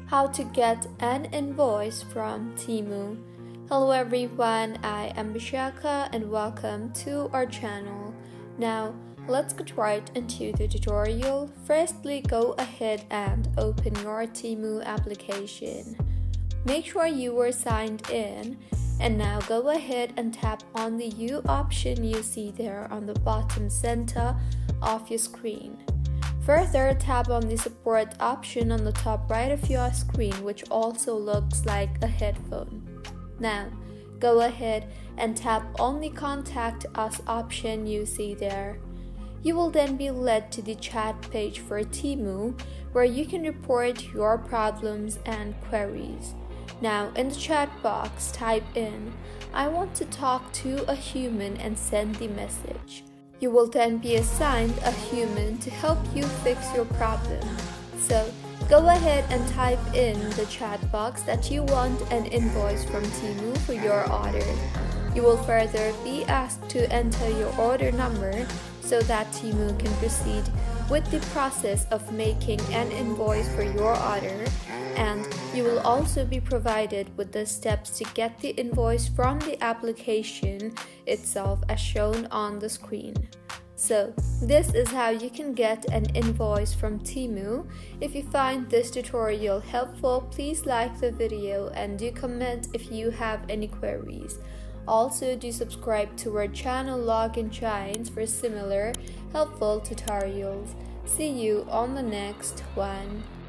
How to get an invoice from Temu. Hello everyone, I am Bishaka and welcome to our channel. Now, let's get right into the tutorial. Firstly, go ahead and open your Temu application. Make sure you are signed in, and now go ahead and tap on the U option you see there on the bottom center of your screen. Further, tap on the support option on the top right of your screen, which also looks like a headphone. Now, go ahead and tap on the Contact Us option you see there. You will then be led to the chat page for Temu, where you can report your problems and queries. Now, in the chat box, type in, "I want to talk to a human," and send the message. You will then be assigned a human to help you fix your problem. So, go ahead and type in the chat box that you want an invoice from Temu for your order. You will further be asked to enter your order number so that Temu can proceed with the process of making an invoice for your order, and you will also be provided with the steps to get the invoice from the application itself as shown on the screen. So, this is how you can get an invoice from Temu. If you find this tutorial helpful, please like the video and do comment if you have any queries. Also, do subscribe to our channel Login Shines for similar helpful tutorials. See you on the next one.